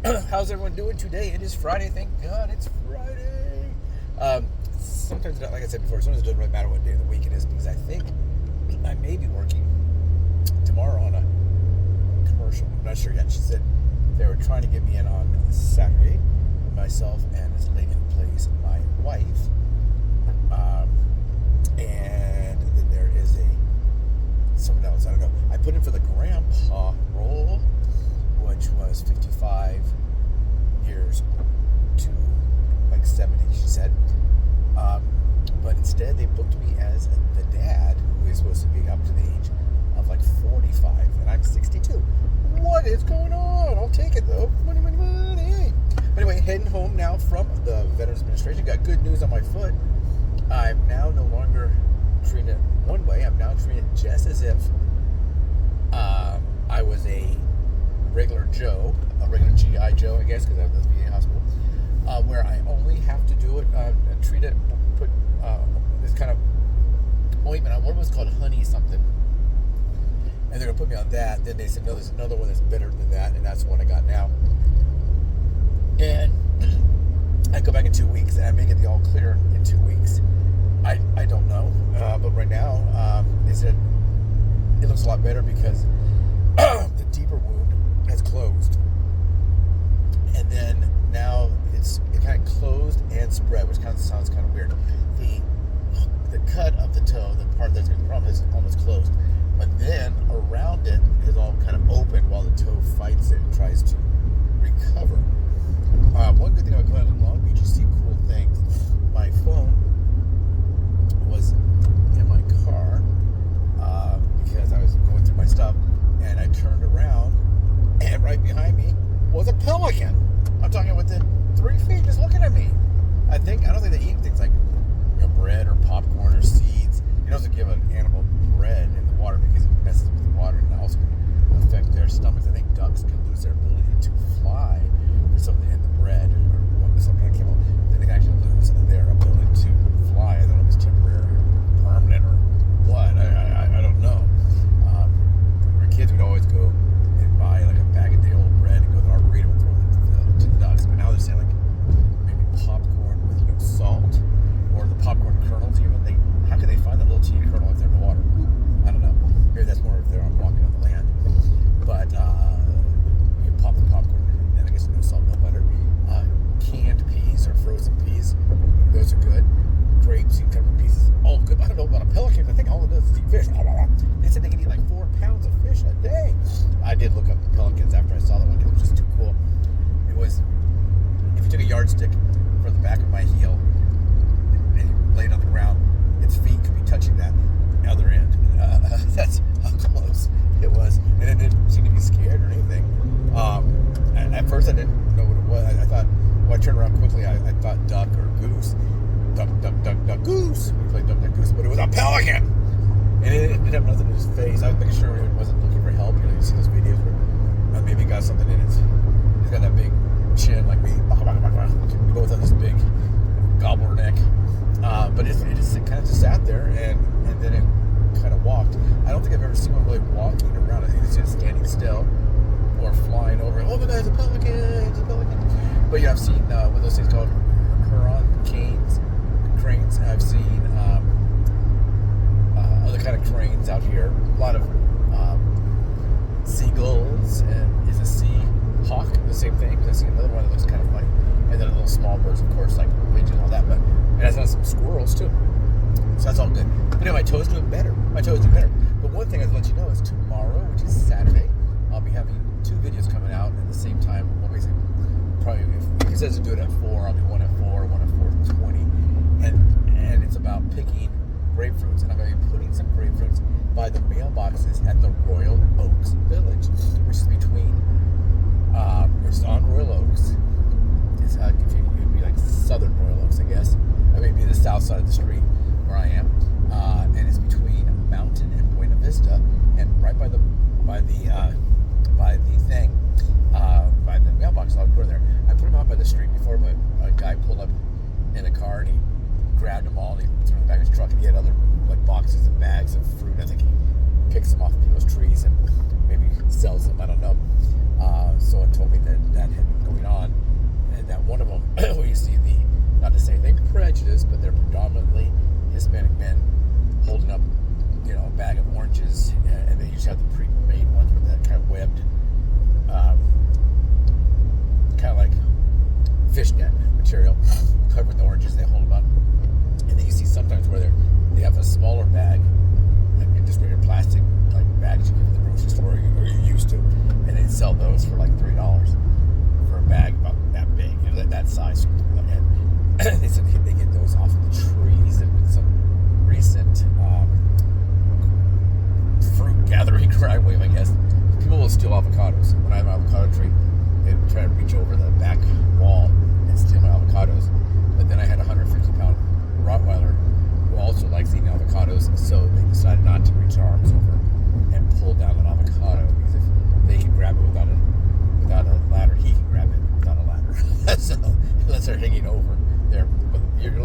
How's everyone doing today? It is Friday. Thank God it's Friday. Sometimes, like I said before, sometimes it doesn't really matter what day of the week it is because I think I may be working tomorrow on a commercial. I'm not sure yet. She said they were trying to get me in on Saturday, myself and this lady who plays my wife. And then there is someone else. I don't know. I put in for the grandpa role, which was 55 years to like 70, she said. But instead, they booked me as the dad, who is supposed to be up to the age of like 45, and I'm 62. What is going on? I'll take it though. Money, money, money. But anyway, heading home now from the Veterans Administration. Got good news on my foot. I'm now no longer treating it one way. I'm now treating it just as if I was a regular Joe, a regular GI Joe, I guess, because I was at the VA hospital, where I only have to do it and treat it, put this kind of ointment on. What was called honey something, and they're gonna put me on that. Then they said, no, there's another one that's better than that, and that's the one I got now. And I go back in 2 weeks, and I may get the all clear in 2 weeks. I don't know, but right now they said it looks a lot better because the deeper wound has closed, and then now it kind of closed and spread, which kind of sounds kind of weird. The cut of the toe, the part that's going to be the problem, is almost closed, but then around it is all kind of open while the toe fights it and tries to recover. One good thing about going to Long Beach, you see cool things. My phone was in my car because I was going through my stuff, and I turned around, and right behind me was a pelican. I'm talking within 3 feet, just looking at me. I don't think they eat things like bread or popcorn or seeds. You don't have to give an animal bread in the water because it messes with the water, and it also can affect their stomachs. I think ducks can lose their ability to fly or something in the bread or some kind of chemical. They can actually lose their ability to fly. I don't know if it's temporary or permanent or what. I don't know. When we were kids, we'd always go and buy like a bag of day old bread and go to the Arboretum and throw it to the ducks. But now they're saying like maybe popcorn with salt, or the popcorn kernels even. How can they find that little teeny kernel if they're in the water? I don't know. Maybe that's more if they're walking on the land. But you can pop the popcorn, and I guess no salt, no butter. Canned peas or frozen peas, those are good. Grapes, you can cut them in pieces, all good. I don't know about a pelican. I think all it does is eat fish. They said they can eat like 4 pounds of fish a day. I did look up the pelicans after I saw that one because it was just too cool. It was, if you took a yardstick from the back of my heel and you laid it on the ground, its feet could be touching that other end. That's how close it was. And it didn't seem to be scared or anything. And at first I didn't know what it was. I thought, I turned around quickly, I thought duck or goose. Duck, goose. We played duck, goose, but it was a pelican! And it didn't have nothing in his face. I was making sure it wasn't looking for help. You see those videos where maybe it got something in it. He's got that big chin like me. We both have this big gobbler neck. But it just kind of just sat there, and then it kind of walked. I don't think I've ever seen one really walking around. I think it's just standing still or flying over. Oh my God, it's a pelican! It's a pelican! But I've seen what those things called cranes. I've seen other kind of cranes out here. A lot of seagulls, and is a sea hawk the same thing? Because I've seen another one that looks kind of funny. And then little small birds, of course, like pigeons and all that. But it has some squirrels too. So that's all good. But my toes do better. But one thing I'd let you know is tomorrow, which is Saturday, I'll be having 2 videos coming out at the same time. Well, basically, probably if it says to do it at 4, I'll do one at 4, one at 4:20, and it's about picking grapefruits, and I'm going to be putting some grapefruits by the mailboxes at the Royal Oaks Village, which is on Royal Oaks. It's it'd be like southern Royal Oaks, I guess. I mean, it'd be the south side of the street where I am, and it's between Mountain and Buena Vista, and right by the mailbox. I'll go there. I put them out by the street before, but a guy pulled up in a car and he grabbed them all and he threw them in the back of his truck, and he had other like boxes and bags of fruit. I think he picks them off people's trees and maybe sells them. I don't know. So it told me that had been going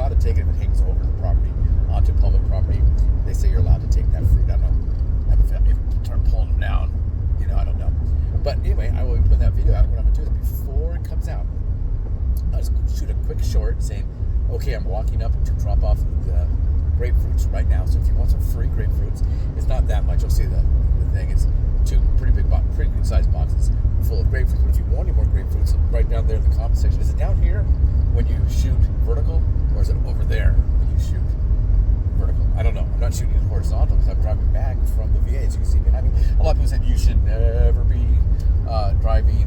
allowed to take it if it hangs over the property onto public property. They say you're allowed to take that fruit. I don't know. If you start pulling them down, I don't know. But anyway, I will be putting that video out. What I'm going to do is before it comes out, I'll just shoot a quick short saying, okay, I'm walking up to drop off the grapefruits right now. So if you want some free grapefruits, it's not that much. You'll see the thing. It's two pretty good sized boxes full of grapefruits. But if you want any more grapefruits, right down there in the comment section. Is it down here when you shoot vertical, or is it over there when you shoot vertical? I don't know. I'm not shooting it horizontal because I'm driving back from the VA. As you can see behind me, a lot of people said you should never be driving.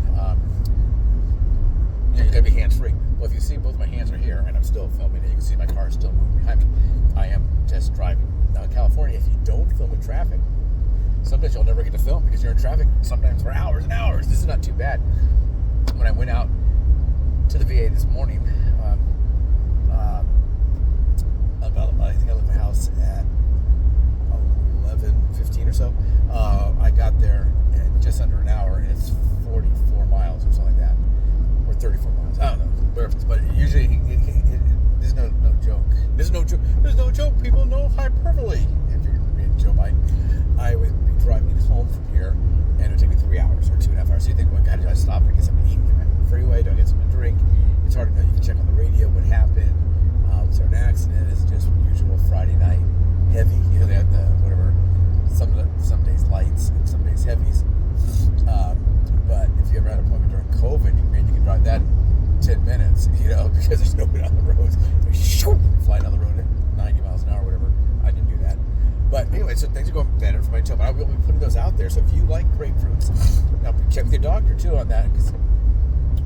You gotta be hands-free. Well, if you see both my hands are here and I'm still filming, and you can see my car is still moving behind me, I am just driving. Now in California, if you don't film in traffic, sometimes you'll never get to film because you're in traffic sometimes for hours and hours. This is not too bad. When I went out to the VA this morning, I think I left my house at 11:15 or so. I got there in just under an hour, and it's 44 miles or something like that, or 34 miles. I don't know, but usually there's no joke. There's no joke. People, no hyperbole. If you're being Joe Biden, I would be driving home from here, and it would take me 3 hours or 2.5 hours. So you think, well, God, do I stop and get something to eat? Get back on the freeway? Do I get something to drink? It's hard to know. You can check on the radio what happened. Was there an accident? It's just usual Friday night heavy. They have the whatever. Some days lights and some days heavies. But if you ever had an appointment during COVID, you can drive that in 10 minutes, because there's nobody on the roads. Flying down the road at 90 miles an hour, whatever. I didn't do that. But anyway, so things are going better for my toe. But I will be putting those out there. So if you like grapefruits, now check with your doctor too on that,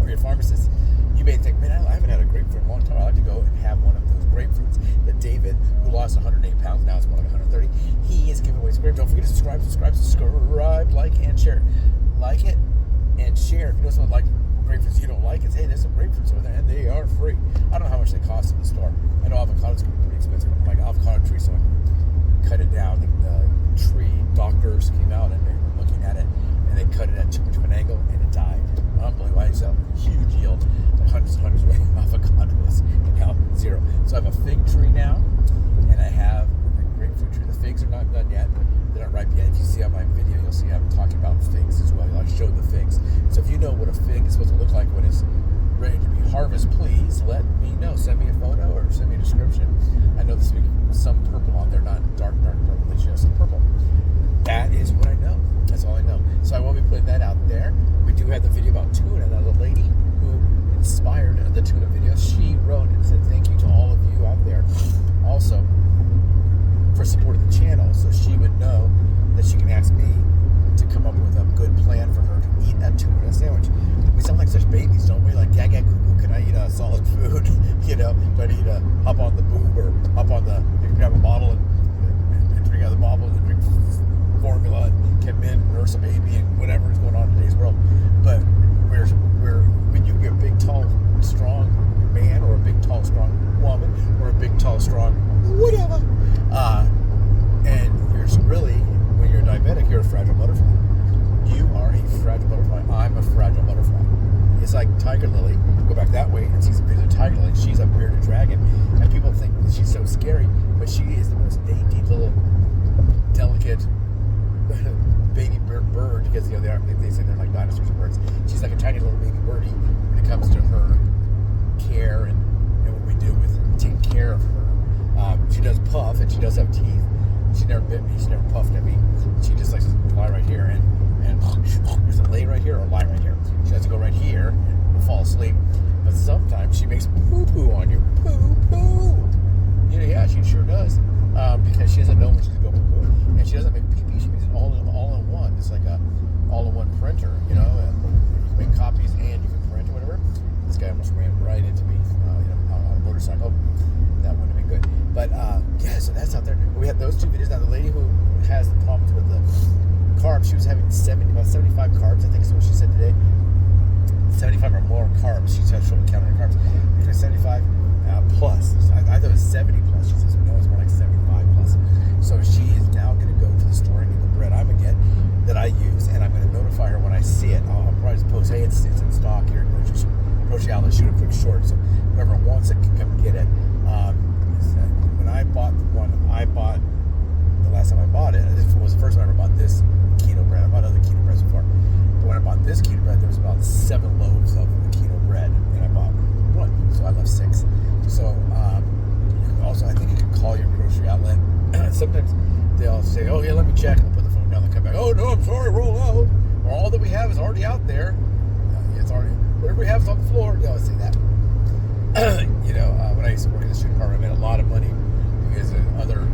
or your pharmacist. You may think, man, I haven't had a grapefruit in a long time. I like to go and have one of those grapefruits that David, who lost 108 pounds, now it's more like 130, he is giving away his grapefruit. Don't forget to subscribe, like, and share. Like it and share. If you know someone like grapefruits you don't like, it's, hey, there's some grapefruits over there, and they are free. I don't know how much they cost in the store. I know avocados can be pretty expensive. Like avocado tree, someone cut it down. The tree doctors came out and they were looking at it, and they cut it at too much of an angle, and it died. Unbelievable. I used to have a huge yield, like hundreds and hundreds of avocados, and now zero. So I have a fig tree now, and I have a grapefruit tree. The figs are not done yet. They're not ripe yet. If you see on my video, you'll see I'm talking about figs as well. I showed the figs. So if you know what a fig is supposed to look like when it's ready to be harvested, please let me know. Send me a photo or send me a description. I know this week some purple on there, not dark purple, but just some purple. That is what I know. That's all I know. So I will be putting that out there. We do have the video about tuna. Now, the lady who inspired the tuna video, she wrote and said thank you to all of you out there also for supporting the channel, so she would know that she can ask me to come up with a good plan for her to eat a tuna sandwich. We sound like such babies, don't we? Like, gaga goo goo, can I eat a solid food? Do I need to hop on the boob or hop on the, you can grab a bottle and drink out of the bottle and drink formula and get men, nurse a baby, and whatever is going on in today's world. But when you get a big, tall, strong man, or a big, tall, strong woman, or a big, tall, strong whatever, and you're really, when you're diabetic, you're a fragile butterfly. You are a fragile butterfly. I'm a fragile butterfly. It's like Tiger Lily. Go back that way and see some pictures of Tiger Lily. She's a bearded dragon, and people think that she's so scary, but she is the most dainty little, delicate baby bird, because they say they're like dinosaurs and birds. She's like a tiny little baby birdie when it comes to her care and what we do with taking care of her. She does puff, and she does have teeth. She never bit me. She never puffed at me. She just likes to lie right here and there's a lay right here or lie right here. She has to go right here and fall asleep. But sometimes she makes poo-poo on you. Poo-poo! Yeah, she sure does. Because she doesn't know when she's going to go poo-poo. And she doesn't make pee-pee. She makes it all in one. It's like a all-in-one printer, and you can make copies and you can print or whatever. This guy almost ran right into me on a motorcycle. That wouldn't have been good. But, so that's out there. We had those two videos. Now, the lady who has the problems with the carbs, she was having about 75 carbs, I think is what she said today. 75 or more carbs. She said she'll count her carbs. Between 75 plus. I thought it was 70 plus. She says, no, it's more like 75 plus. So she is now going to go to the store and get the bread I'm going to get that I use, and I'm going to notify her when I see it. I'll probably just post, hey, it's in stock here. Grocery outlet, shoot a quick short. So whoever wants it can come get it. this keto bread. I bought other keto breads before. But when I bought this keto bread, there was about 7 loaves of the keto bread, and I bought 1. So I left 6. So you can also, I think you can call your grocery outlet. Sometimes they'll say, oh, yeah, let me check. And they'll put the phone down and come back. Oh, no, I'm sorry, roll out. Or all that we have is already out there. It's already, whatever we have is on the floor. They always say that. When I used to work in the shoe department, I made a lot of money because other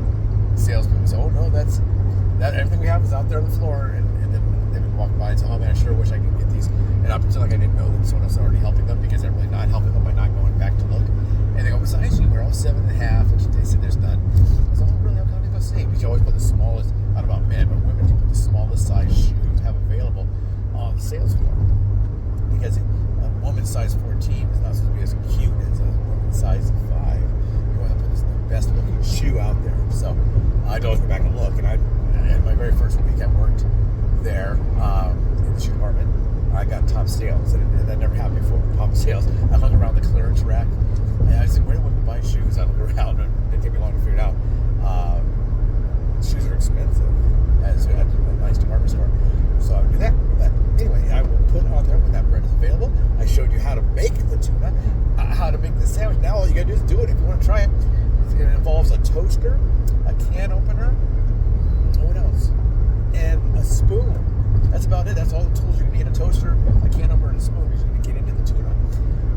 salespeople would say, oh, no, that everything we have is out there on the floor. And then they would walk by and say, oh, man, I sure wish I could get these. And I pretend like I didn't know that someone else was already helping them because they're really not helping them by not going back to look. And they go, besides you, we're all 7.5. And they said, there's none. I said, oh, really? I'm going to go see. Because you always put the smallest, I don't know about men, but women, you put the smallest size shoe you have available on the sales floor. Because a woman's size 14 is not supposed to be as cute as a woman's size 5. You want to put the best looking shoe out there. So I always go back and look. And my very first week I worked there in the shoe department, I got top sales. And that never happened before. Top sales. I hung around the clearance rack. And I said, where do women buy shoes? I look around, and it didn't take me long to figure it out. Shoes are expensive at a nice department store. So I would do that. But anyway, I will put on there when that bread is available. I showed you how to make the tuna, how to make the sandwich. Now all you got to do is do it if you want to try it. It involves a toaster, a can opener, what else? And a spoon. That's about it. That's all the tools you need. A toaster, a can opener, and a spoon. You need to get into the tuna.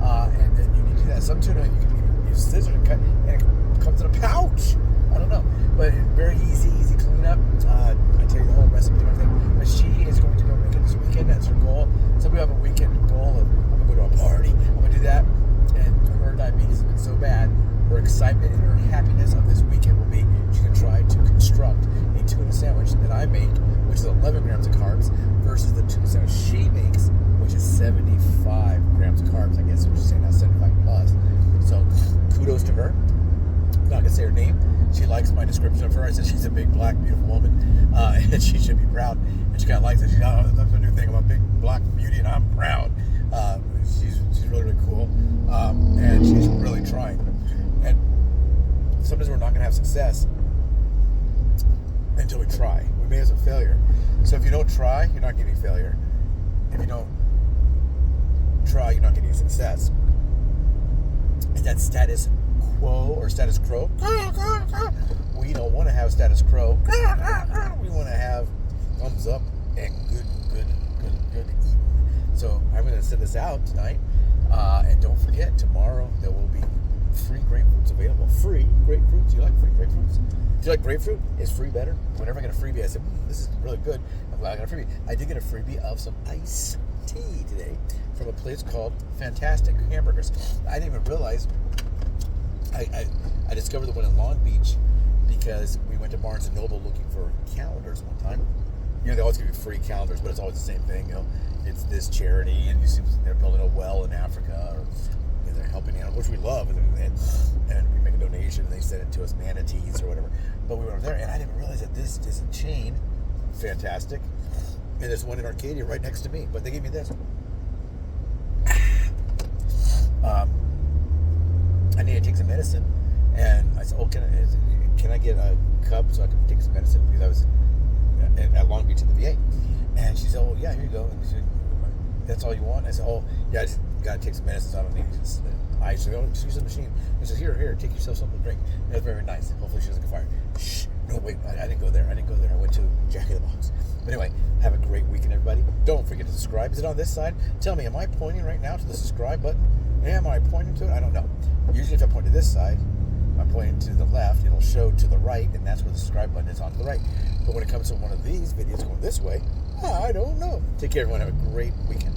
And then you need to do that. Some tuna, you can even use scissors and cut, and it comes in a pouch. I don't know. But very easy cleanup. I tell you the whole recipe and everything. But she is going to go make it this weekend. That's her goal. Some people have a weekend goal of, I'm going to go to a party. I'm going to do that. And her diabetes has been so bad. Her excitement and her happiness of this weekend will be she can try to construct a tuna sandwich that I make, which is 11 grams of carbs, versus the tuna sandwich she makes, which is 75 grams of carbs. I guess we're saying now 75 plus. So kudos to her. I'm not going to say her name. She likes my description of her. I said she's a big, black, beautiful woman, and she should be proud. And she kind of likes it. She's that's a new thing about big, black beauty, and I'm proud. She's really, really cool, and she's really trying. And sometimes we're not going to have success until we try. We may have some failure. So if you don't try, you're not getting failure. If you don't try, you're not getting success. And that's status quo or status quo. We don't want to have status quo. We want to have thumbs up and good eating. So I'm going to send this out tonight. And don't forget, tomorrow there will be free grapefruits available. Free grapefruits. Do you like free grapefruits? Do you like grapefruit? Is free better? Whenever I get a freebie, I said, this is really good. I'm glad I got a freebie. I did get a freebie of some iced tea today from a place called Fantastic Hamburgers. I didn't even realize I discovered the one in Long Beach because we went to Barnes & Noble looking for calendars one time. They always give you free calendars, but it's always the same thing. It's this charity, and you see they're building a well in Africa, or they're helping animals, which we love, and we make a donation, and they send it to us, manatees or whatever. But we went over there, and I didn't realize that this is a chain, Fantastic, and there's one in Arcadia right next to me. But they gave me this. I need to take some medicine, and I said, "Oh, can I get a cup so I can take some medicine?" Because I was at Long Beach at the VA, and she said, "Oh, yeah, here you go." And she said, "That's all you want?" I said, "Oh, yeah, I just got to take some medicine, so I don't need ice." She said, "Oh, just use the machine." He said, "Here, take yourself something to drink." And it was very nice. Hopefully she doesn't get fired. Shh, no, wait, I didn't go there. I went to Jack in the Box. But anyway, have a great weekend, everybody. Don't forget to subscribe. Is it on this side? Tell me, am I pointing right now to the subscribe button? Am I pointing to it? I don't know. Usually if I point to this side, I'm pointing to the left, it'll show to the right, and that's where the subscribe button is, on the right. But when it comes to one of these videos going this way, I don't know. Take care, everyone. Have a great weekend.